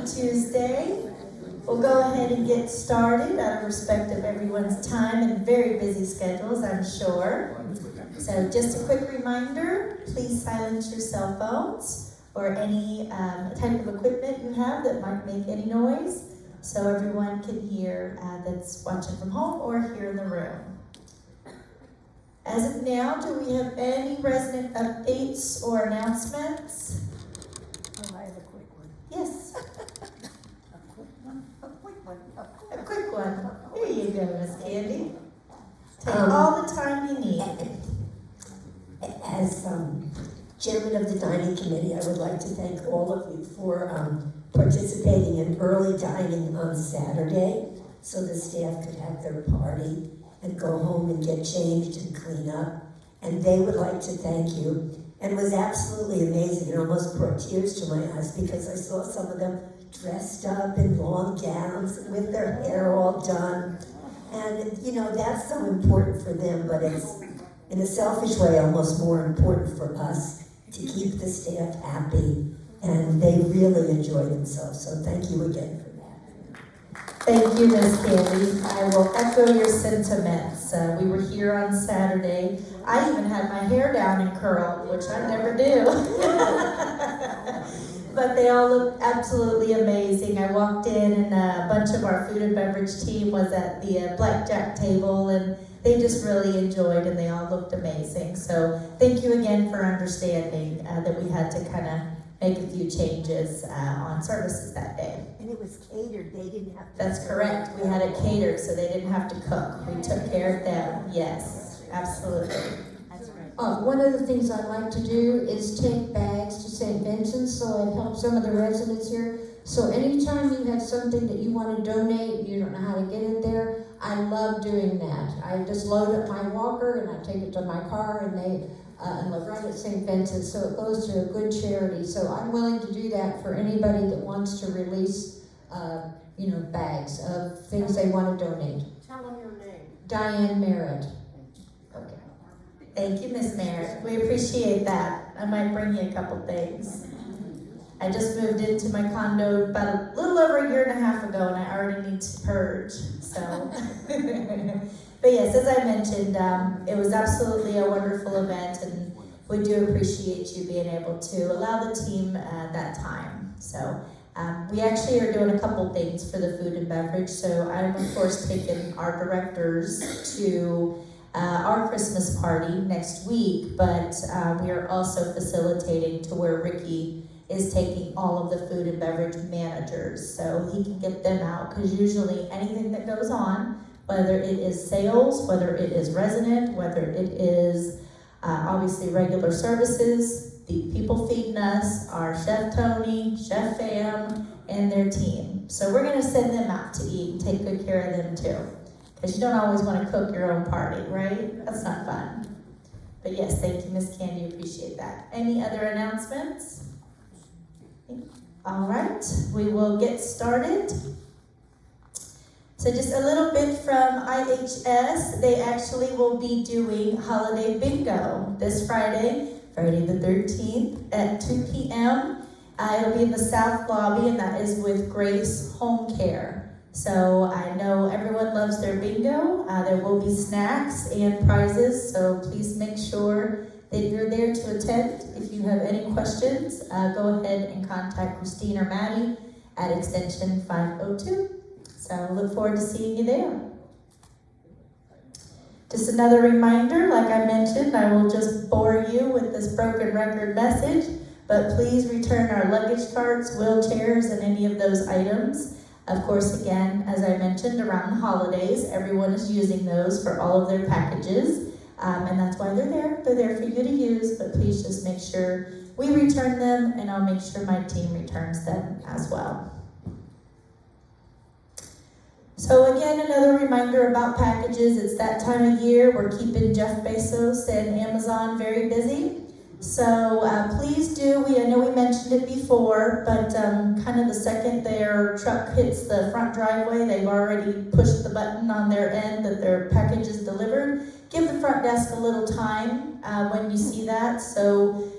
Tuesday. We'll go ahead and get started out of respect of everyone's time and very busy schedules, I'm sure. So just a quick reminder, please silence your cell phones or any type of equipment you have that might make any noise so everyone can hear that's watching from home or here in the room. As of now, do we have any resident updates or announcements? Oh, I have a quick one. Yes, A quick one? A quick one? a quick one. Here you go, Miss Candy. Take all the time you need. As chairman of the dining committee, I would like to thank all of you for participating in early dining on Saturday so the staff could have their party and go home and get changed and clean up. And they would like to thank you. And it was absolutely amazing. It almost brought tears to my eyes because I saw some of them dressed up in long gowns with their hair all done. And, you know, that's so important for them, but it's, in a selfish way, almost more important for us to keep the staff happy. And they really enjoy themselves. So thank you again for that. Thank you, Miss Candy. I will echo your sentiments. We were here on Saturday. I even had my hair down and curled, which I never do. But they all looked absolutely amazing. I walked in and a bunch of our food and beverage team was at the blackjack table and they just really enjoyed and they all looked amazing. So thank you again for understanding that we had to kind of make a few changes on services that day. And it was catered. They didn't have to. That's correct. We had it catered so they didn't have to cook. We took care of them. Yes, absolutely. One of the things I'd like to do is take bags to St. Vincent's, so it helps some of the residents here. So anytime you have something that you want to donate and you don't know how to get it there, I love doing that. I just load up my walker and I take it to my car and they live right at St. Vincent's, so it goes to a good charity. So I'm willing to do that for anybody that wants to release, bags of things they want to donate. Tell them your name. Diane Merritt. Okay. Thank you, Miss Merritt. We appreciate that. I might bring you a couple things. I just moved into my condo about a little over a year and a half ago, and I already need to purge. So, but yes, as I mentioned, it was absolutely a wonderful event, and we do appreciate you being able to allow the team that time. So, we actually are doing a couple things for the food and beverage. So, I'm of course taking our directors to our Christmas party next week, but we are also facilitating to where Ricky is taking all of the food and beverage managers so he can get them out, because usually anything that goes on, whether it is sales, whether it is resident, whether it is obviously regular services, the people feeding us, our Chef Tony, Chef Fam, and their team. So we're going to send them out to eat and take good care of them too, because you don't always want to cook your own party, right? That's not fun. But yes, thank you, Miss Candy, appreciate that. Any other announcements? All right, we will get started. So just a little bit from IHS. They actually will be doing holiday bingo this Friday the 13th at 2 p.m. It'll be in the South Lobby, and that is with Grace Home Care. So I know everyone loves their bingo. There will be snacks and prizes, so please make sure that you're there to attend. If you have any questions, go ahead and contact Christine or Maddie at extension 502. So look forward to seeing you there. Just another reminder, like I mentioned, I will just bore you with this broken record message, but please return our luggage carts, wheelchairs, and any of those items. Of course, again, as I mentioned, around the holidays, everyone is using those for all of their packages. And that's why they're there. They're there for you to use, but please just make sure we return them, and I'll make sure my team returns them as well. So again, another reminder about packages. It's that time of year. We're keeping Jeff Bezos and Amazon very busy. So please do, I know we mentioned it before, but kind of the second their truck hits the front driveway, they've already pushed the button on their end that their package is delivered. Give the front desk a little time when you see that. So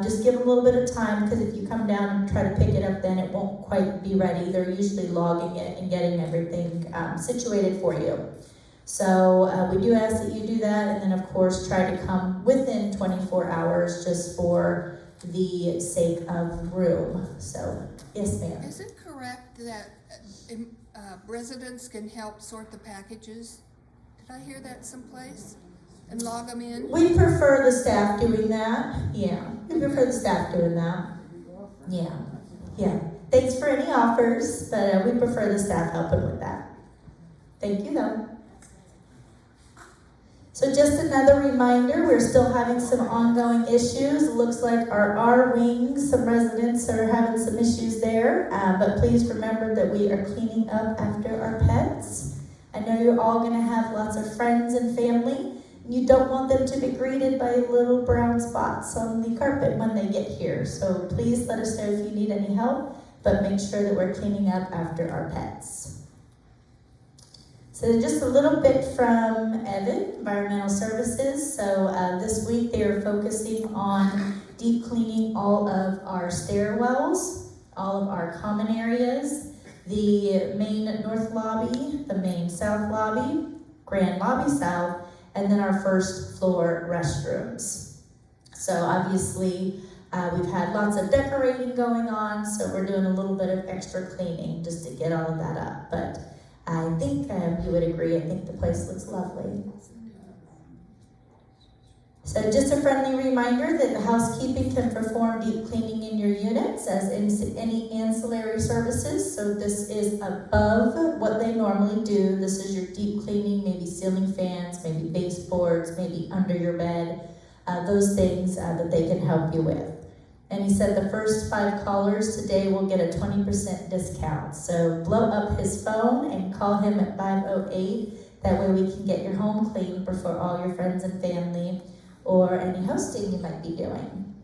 just give them a little bit of time, because if you come down and try to pick it up, then it won't quite be ready. They're usually logging it and getting everything situated for you. So we do ask that you do that, and then of course try to come within 24 hours just for the sake of room. So, yes ma'am. Is it correct that residents can help sort the packages? Did I hear that someplace? And log them in? We prefer the staff doing that. Yeah, we prefer the staff doing that. Yeah. Thanks for any offers, but we prefer the staff helping with that. Thank you though. So just another reminder, we're still having some ongoing issues. It looks like our R wings, some residents are having some issues there, but please remember that we are cleaning up after our pets. I know you're all gonna have lots of friends and family. You don't want them to be greeted by little brown spots on the carpet when they get here. So please let us know if you need any help, but make sure that we're cleaning up after our pets. So just a little bit from Evan, Environmental Services. So this week they are focusing on deep cleaning all of our stairwells, all of our common areas, the main north lobby, the main south lobby, grand lobby south, and then our first floor restrooms. So obviously we've had lots of decorating going on, so we're doing a little bit of extra cleaning just to get all of that up. But I think you would agree, I think the place looks lovely. So just a friendly reminder that the housekeeping can perform deep cleaning in your units as in any ancillary services. So this is above what they normally do. This is your deep cleaning, maybe ceiling fans, maybe baseboards, maybe under your bed, those things that they can help you with. And he said the first 5 callers today will get a 20% discount. So blow up his phone and call him at 508. That way we can get your home clean before all your friends and family or any hosting you might be doing.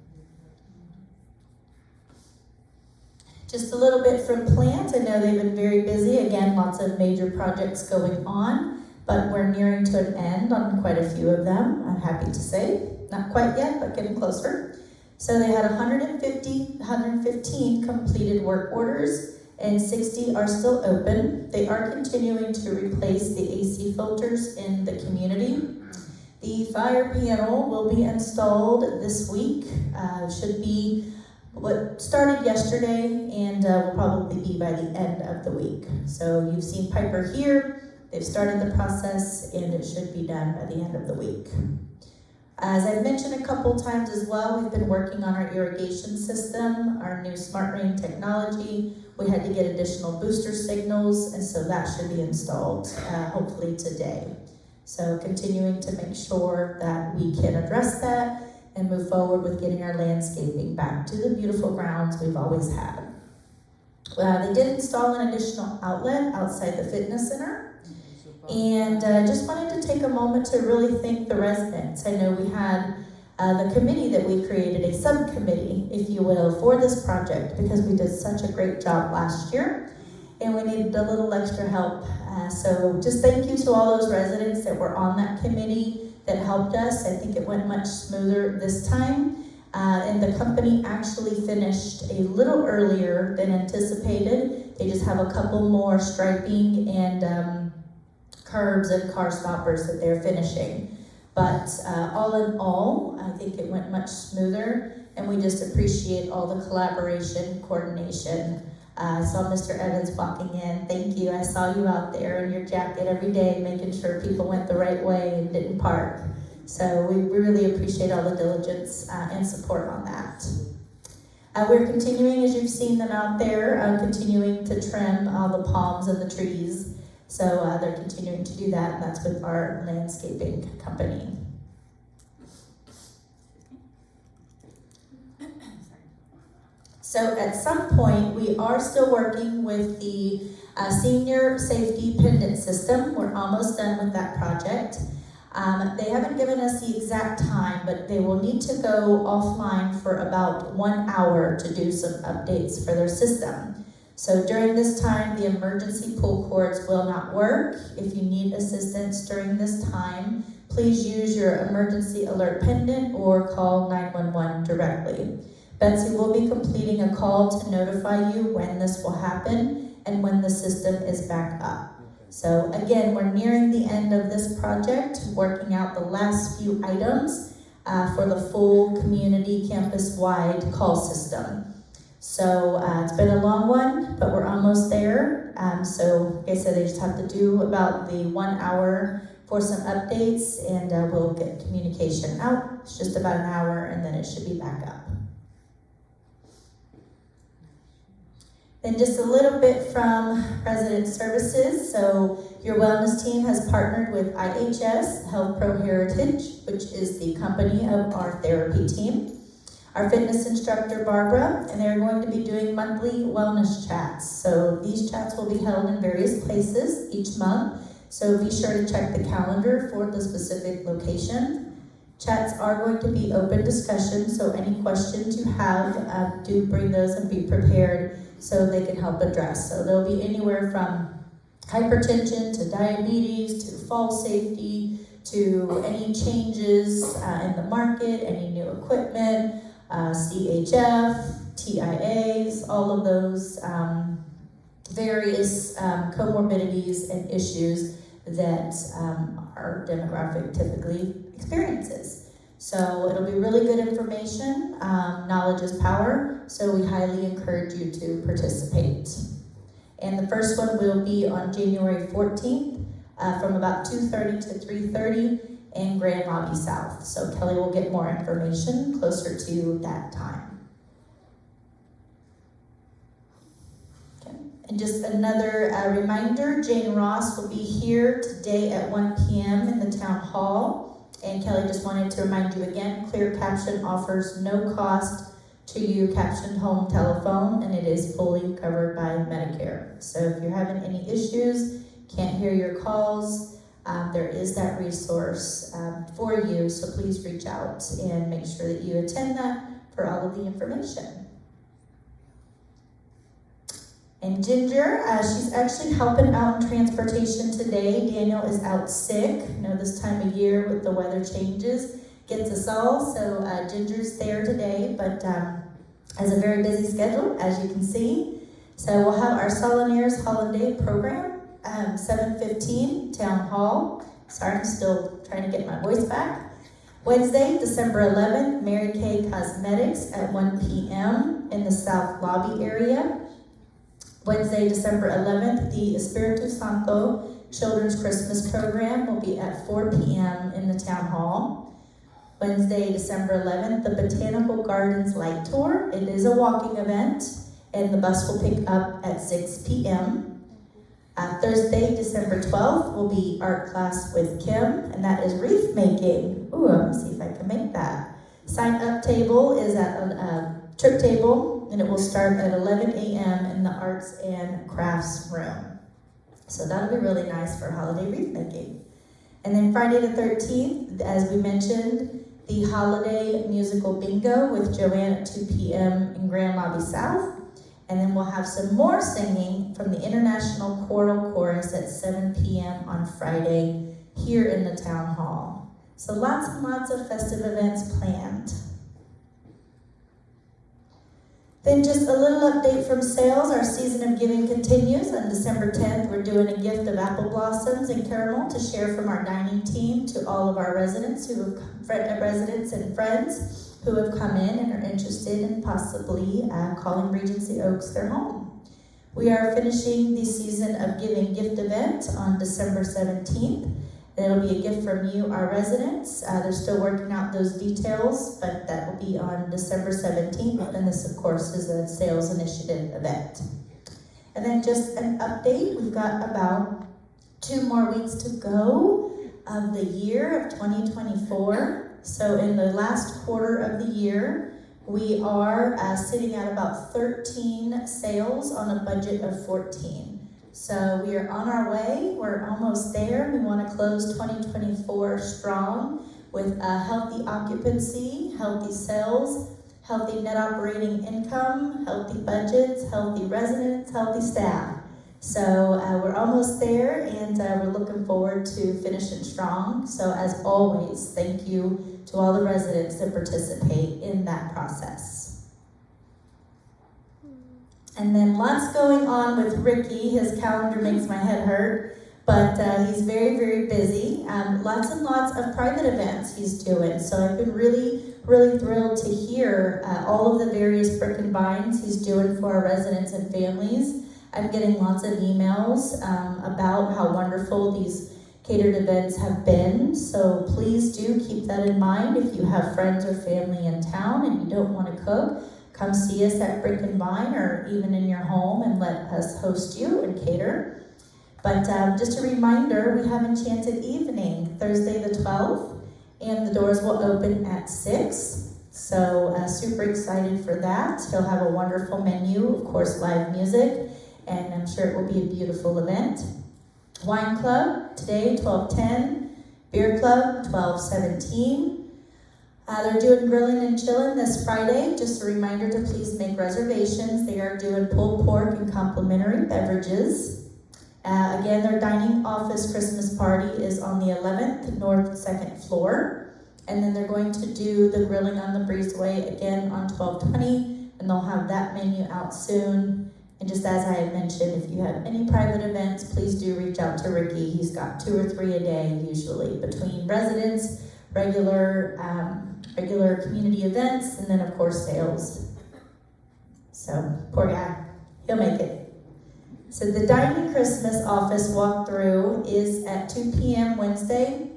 Just a little bit from plant. I know they've been very busy. Again, lots of major projects going on, but we're nearing to an end on quite a few of them, I'm happy to say. Not quite yet, but getting closer. So they had 115 completed work orders and 60 are still open. They are continuing to replace the AC filters in the community. The fire panel will be installed this week. Should be what started yesterday and will probably be by the end of the week. So you've seen Piper here. They've started the process and it should be done by the end of the week. As I've mentioned a couple times as well, we've been working on our irrigation system, our new Smart Rain technology. We had to get additional booster signals, and so that should be installed hopefully today. So continuing to make sure that we can address that and move forward with getting our landscaping back to the beautiful grounds we've always had. They did install an additional outlet outside the fitness center. And just wanted to take a moment to really thank the residents. I know we had the committee that we created, a subcommittee, if you will, for this project because we did such a great job last year and we needed a little extra help. So just thank you to all those residents that were on that committee that helped us. I think it went much smoother this time. And the company actually finished a little earlier than anticipated. They just have a couple more striping and curbs and car stoppers that they're finishing. But all in all, I think it went much smoother and we just appreciate all the collaboration, coordination. I saw Mr. Evans walking in. Thank you. I saw you out there in your jacket every day making sure people went the right way and didn't park. So we really appreciate all the diligence and support on that. We're continuing, as you've seen them out there, continuing to trim all the palms and the trees. So they're continuing to do that, and that's with our landscaping company. So at some point, we are still working with the senior safety pendant system. We're almost done with that project. They haven't given us the exact time, but they will need to go offline for about 1 hour to do some updates for their system. So during this time, the emergency pull cords will not work. If you need assistance during this time, please use your emergency alert pendant or call 911 directly. Betsy will be completing a call to notify you when this will happen and when the system is back up. So again, we're nearing the end of this project, working out the last few items for the full community campus-wide call system. So it's been a long one, but we're almost there. So like I said, they just have to do about the 1 hour for some updates, and we'll get communication out. It's just about an hour, and then it should be back up. Then just a little bit from Resident Services. So your wellness team has partnered with IHS, Health Pro Heritage, which is the company of our therapy team, our fitness instructor, Barbara, and they're going to be doing monthly wellness chats. So these chats will be held in various places each month. So be sure to check the calendar for the specific location. Chats are going to be open discussion, so any questions you have, do bring those and be prepared so they can help address. So they'll be anywhere from hypertension to diabetes to fall safety to any changes in the market, any new equipment, CHF, TIAs, all of those various comorbidities and issues that our demographic typically experiences. So it'll be really good information. Knowledge is power, so we highly encourage you to participate. And the first one will be on January 14th from about 2:30 to 3:30 in Grand Lobby South. So Kelly will get more information closer to that time. Okay. And just another reminder, Jane Ross will be here today at 1 p.m. in the town hall. And Kelly just wanted to remind you again, Clear Caption offers no cost to you captioned home telephone, and it is fully covered by Medicare. So if you're having any issues, can't hear your calls, there is that resource for you, so please reach out and make sure that you attend that for all of the information. And Ginger, she's actually helping out in transportation today. Daniel is out sick. You know, this time of year with the weather changes gets us all. So Ginger's there today, but has a very busy schedule, as you can see. So we'll have our Solanier's Holiday program, 7:15, Town Hall. Sorry, I'm still trying to get my voice back. Wednesday, December 11th, Mary Kay Cosmetics at 1 p.m. in the South Lobby area. Wednesday, December 11th, the Espiritu Santo Children's Christmas Program will be at 4 p.m. in the Town Hall. Wednesday, December 11th, the Botanical Gardens Light Tour. It is a walking event, and the bus will pick up at 6 p.m. Thursday, December 12th, will be art class with Kim, and that is wreath making. Ooh, let me see if I can make that. Sign-up table is at a trip table, and it will start at 11 a.m. in the Arts and Crafts room. So that'll be really nice for holiday wreath making. And then Friday the 13th, as we mentioned, the holiday musical bingo with Joanne at 2 p.m. in Grand Lobby South. And then we'll have some more singing from the International Choral Chorus at 7 p.m. on Friday here in the Town Hall. So lots and lots of festive events planned. Then just a little update from sales. Our season of giving continues. On December 10th, we're doing a gift of apple blossoms and caramel to share from our dining team to all of our residents residents and friends who have come in and are interested in possibly calling Regency Oaks their home. We are finishing the season of giving gift event on December 17th. It'll be a gift from you, our residents. They're still working out those details, but that will be on December 17th, and this, of course, is a sales initiative event. And then just an update, we've got about 2 more weeks to go of the year of 2024. So in the last quarter of the year, we are sitting at about 13 sales on a budget of 14. So we are on our way, we're almost there. We want to close 2024 strong with a healthy occupancy, healthy sales, healthy net operating income, healthy budgets, healthy residents, healthy staff. So we're almost there, and we're looking forward to finishing strong. So as always, thank you to all the residents that participate in that process. And then lots going on with Ricky. His calendar makes my head hurt, but he's very, very busy. Lots and lots of private events he's doing. So I've been really, really thrilled to hear all of the various brick and vines he's doing for our residents and families. I'm getting lots of emails about how wonderful these catered events have been. So please do keep that in mind. If you have friends or family in town and you don't want to cook, come see us at Brick and Vine or even in your home and let us host you and cater. But just a reminder, we have Enchanted Evening, Thursday the 12th, and the doors will open at 6. So super excited for that. He'll have a wonderful menu, of course, live music, and I'm sure it will be a beautiful event. Wine Club, today, 12:10. Beer Club, 12:17. They're doing grilling and chilling this Friday. Just a reminder to please make reservations. They are doing pulled pork and complimentary beverages. Again, their dining office Christmas party is on the 11th, north 2nd floor. And then they're going to do the grilling on the breezeway again on 12:20, and they'll have that menu out soon. And just as I had mentioned, if you have any private events, please do reach out to Ricky. He's got 2 or 3 a day usually, between residents, regular community events, and then of course sales. So, poor guy, he'll make it. So the Dining Christmas office walkthrough is at 2 p.m. Wednesday,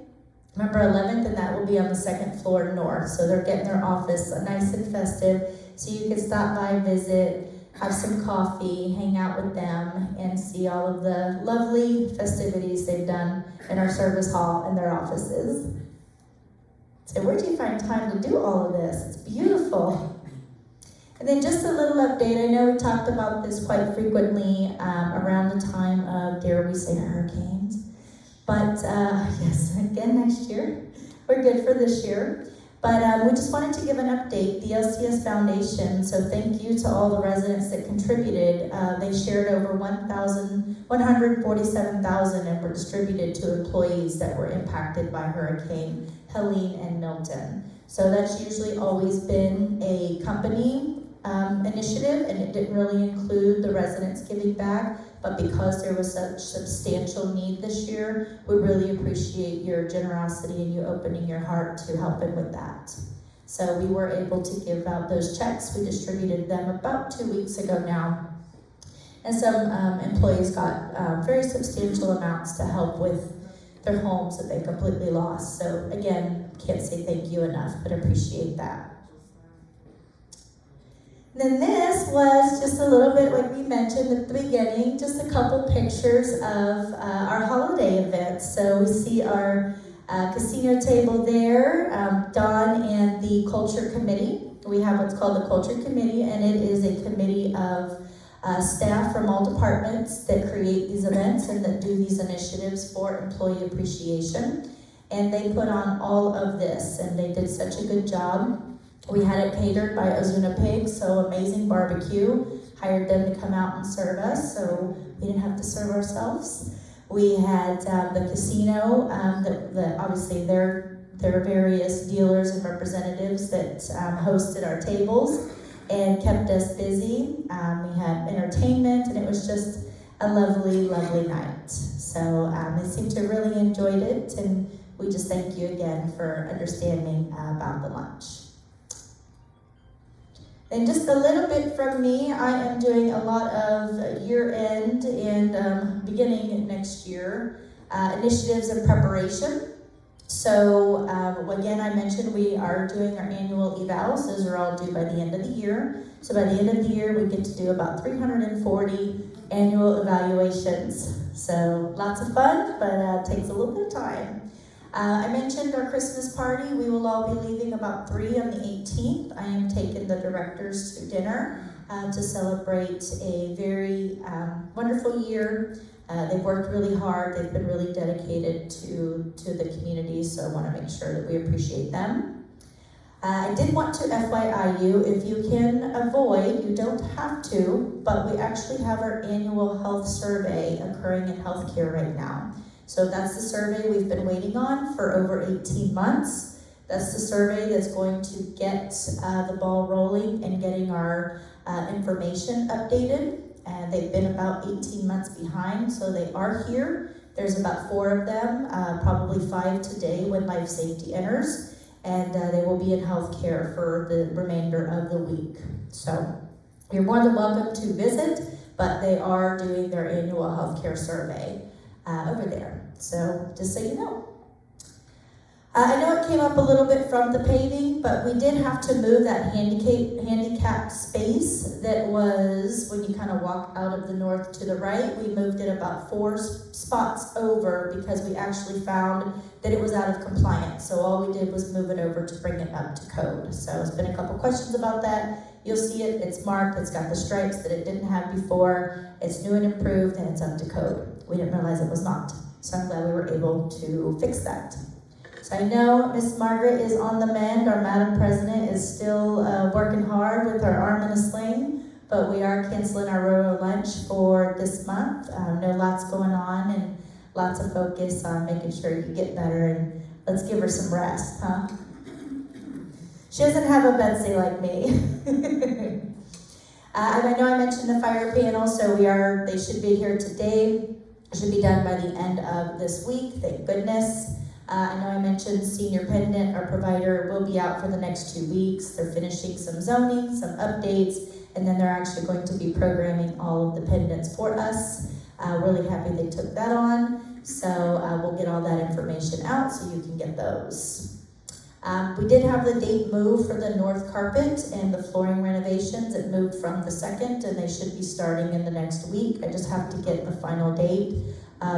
November 11th, and that will be on the 2nd floor north. So they're getting their office nice and festive, so you can stop by, visit, have some coffee, hang out with them, and see all of the lovely festivities they've done in our service hall and their offices. So where do you find time to do all of this? It's beautiful. And then just a little update. I know we talked about this quite frequently around the time of, dare we say, hurricanes. But yes, again next year. We're good for this year. But we just wanted to give an update. The LCS Foundation, so thank you to all the residents that contributed. They shared over 147,000 and were distributed to employees that were impacted by Hurricane Helene and Milton. So that's usually always been a company initiative, and it didn't really include the residents giving back. But because there was such substantial need this year, we really appreciate your generosity and you opening your heart to helping with that. So we were able to give out those checks. We distributed them about 2 weeks ago now. And some employees got very substantial amounts to help with their homes that they completely lost. So again, can't say thank you enough, but appreciate that. Then this was just a little bit, like we mentioned at the beginning, just a couple pictures of our holiday events. So we see our casino table there, Dawn and the Culture Committee. We have what's called the Culture Committee, and it is a committee of staff from all departments that create these events and that do these initiatives for employee appreciation. And they put on all of this, and they did such a good job. We had it catered by Ozuna Pig, so amazing barbecue. Hired them to come out and serve us, so we didn't have to serve ourselves. We had the casino, obviously their various dealers and representatives that hosted our tables and kept us busy. We had entertainment, and it was just a lovely, lovely night. So they seemed to really enjoyed it, and we just thank you again for understanding about the lunch. And just a little bit from me, I am doing a lot of year-end and beginning next year initiatives and preparation. So again, I mentioned we are doing our annual evals. Those are all due by the end of the year. So by the end of the year, we get to do about 340 annual evaluations. So lots of fun, but takes a little bit of time. I mentioned our Christmas party. We will all be leaving about 3 on the 18th. I am taking the directors to dinner to celebrate a very wonderful year. They've worked really hard. They've been really dedicated to the community, so I want to make sure that we appreciate them. I did want to FYI you, if you can avoid, you don't have to, but we actually have our annual health survey occurring in healthcare right now. So that's the survey we've been waiting on for over 18 months. That's the survey that's going to get the ball rolling and getting our information updated. And they've been about 18 months behind, so they are here. There's about 4 of them, probably 5 today when life safety enters, and they will be in healthcare for the remainder of the week. So you're more than welcome to visit, but they are doing their annual healthcare survey over there. So just so you know. I know it came up a little bit from the paving, but we did have to move that handicapped space that was when you kind of walk out of the north to the right. We moved it about 4 spots over because we actually found that it was out of compliance. So all we did was move it over to bring it up to code. So it's been a couple questions about that. You'll see it, it's marked, it's got the stripes that it didn't have before. It's new and improved, and it's up to code. We didn't realize it was not. So I'm glad we were able to fix that. So I know Miss Margaret is on the mend. Our Madam President is still working hard with her arm in a sling, but we are canceling our Roro lunch for this month. Know lots going on and lots of focus on making sure you get better, and let's give her some rest, huh? She doesn't have a Betsy like me. I know I mentioned the fire panel, so they should be here today. It should be done by the end of this week, thank goodness. I know I mentioned Senior Pendant, our provider, will be out for the next 2 weeks. They're finishing some zoning, some updates, and then they're actually going to be programming all of the pendants for us. Really happy they took that on. So we'll get all that information out so you can get those. We did have the date move for the north carpet and the flooring renovations. It moved from the 2nd, and they should be starting in the next week. I just have to get the final date.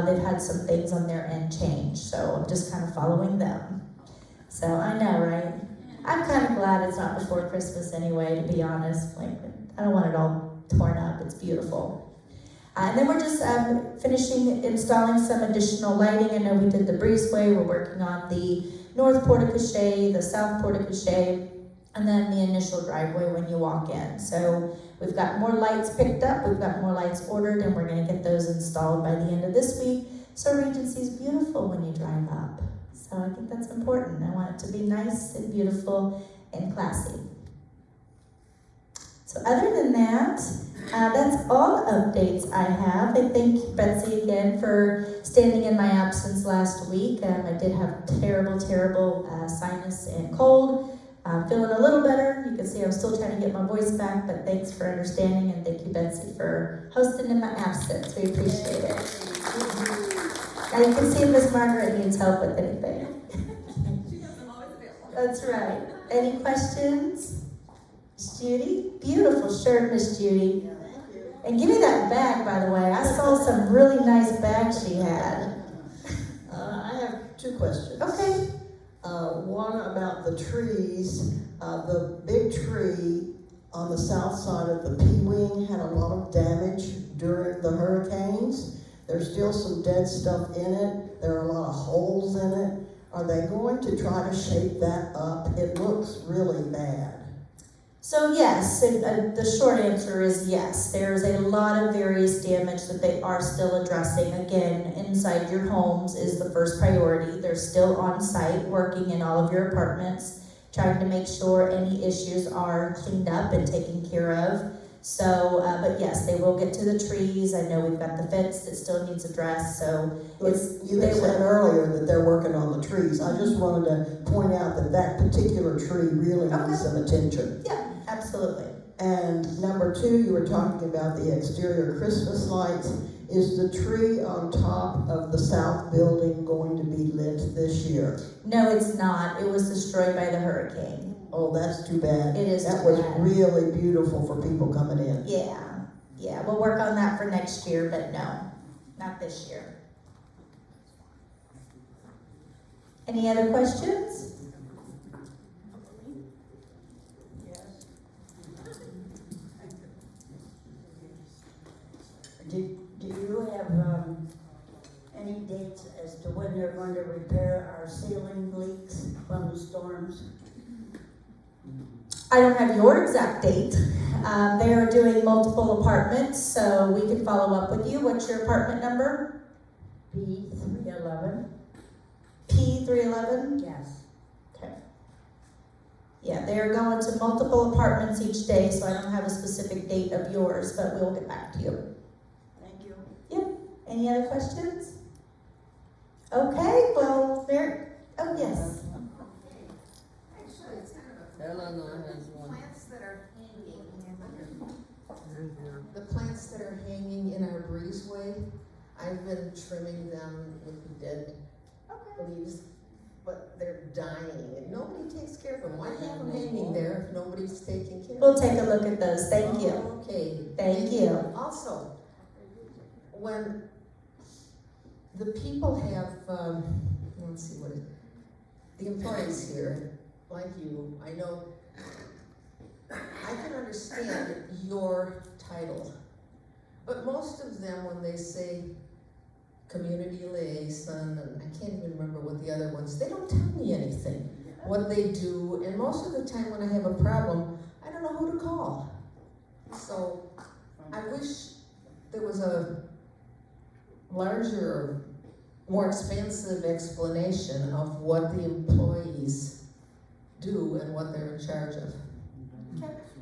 They've had some things on their end change, so I'm just kind of following them. So I know, right? I'm kind of glad it's not before Christmas anyway, to be honest. Like, I don't want it all torn up. It's beautiful. And then we're just finishing installing some additional lighting. I know we did the breezeway. We're working on the north porte-cochere, the south porte-cochere, and then the initial driveway when you walk in. So we've got more lights picked up, we've got more lights ordered, and we're gonna get those installed by the end of this week. So Regency's beautiful when you drive up. So I think that's important. I want it to be nice and beautiful and classy. So other than that, that's all the updates I have. I thank Betsy again for standing in my absence last week. I did have terrible sinus and cold. I'm feeling a little better. You can see I'm still trying to get my voice back, but thanks for understanding, and thank you, Betsy, for hosting in my absence. We appreciate it. Now you can see if Miss Margaret needs help with anything. That's right. Any questions? Miss Judy? Beautiful shirt, Miss Judy. And give me that bag, by the way. I saw some really nice bags she had. I have 2 questions. Okay. One about the trees. The big tree on the south side of the P-wing had a lot of damage during the hurricanes. There's still some dead stuff in it. There are a lot of holes in it. Are they going to try to shape that up? It looks really bad. So yes, the short answer is yes. There's a lot of various damage that they are still addressing. Again, inside your homes is the first priority. They're still on site working in all of your apartments, trying to make sure any issues are cleaned up and taken care of. So, but yes, they will get to the trees. I know we've got the fence that still needs addressed, so You had said earlier that they're working on the trees. I just wanted to point out that that particular tree really needs some attention. yeah, absolutely. And number 2, you were talking about the exterior Christmas lights. Is the tree on top of the south building going to be lit this year? No, it's not. It was destroyed by the hurricane. Oh, that's too bad. It is That too was bad. really beautiful for people coming in. Yeah, we'll work on that for next year, but no, not this year. Any other questions? Do you have any dates as to when they're going to repair our ceiling leaks from the storms? I don't have your exact date. They are doing multiple apartments, so we can follow up with you. What's your apartment number? P311? P311? Yes. Okay. Yeah, they are going to multiple apartments each day, so I don't have a specific date of yours, but we'll get back to you. Thank you. Any other questions? Okay, well, Mary, oh, yes. Actually, it's kind of Eleanor has one. plants that are hanging The plants that are hanging in our breezeway, I've been trimming them with the dead leaves, but they're dying and nobody takes care of them. Why have them hanging there if nobody's taking care of them? We'll take a look at those, thank you. Okay. Thank you. Also, when the people have, let's see what it, the employees here, like you, I know, I can understand your title, but most of them, when they say community liaison, and I can't even remember what the other ones, they don't tell me anything, what they do, and most of the time when I have a problem, I don't know who to call. So, I wish there was a larger, more expansive explanation of what the employees do and what they're in charge of.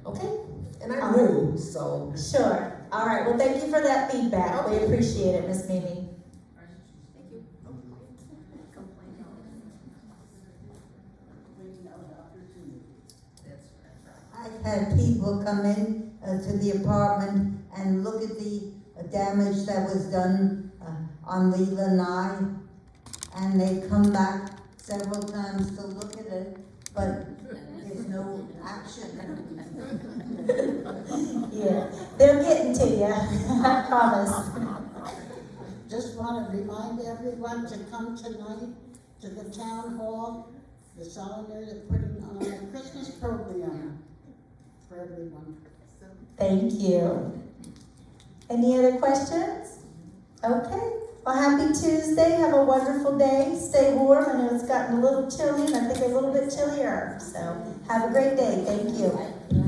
Okay? And I'm new, so. Sure. All right, well, thank you for that feedback. We appreciate it, Miss Mimi. I've had people come in to the apartment and look at the damage that was done on the lanai, and they come back several times to look at it, but there's no action. Yeah, they're getting to you, I promise. Just want to remind everyone to come tonight to the town hall. The Solidarity are putting on a Christmas program for everyone. Thank you. Any other questions? Okay. Well, happy Tuesday. Have a wonderful day. Stay warm. I know it's gotten a little chilly, and I think a little bit chillier. So have a great day. Thank you.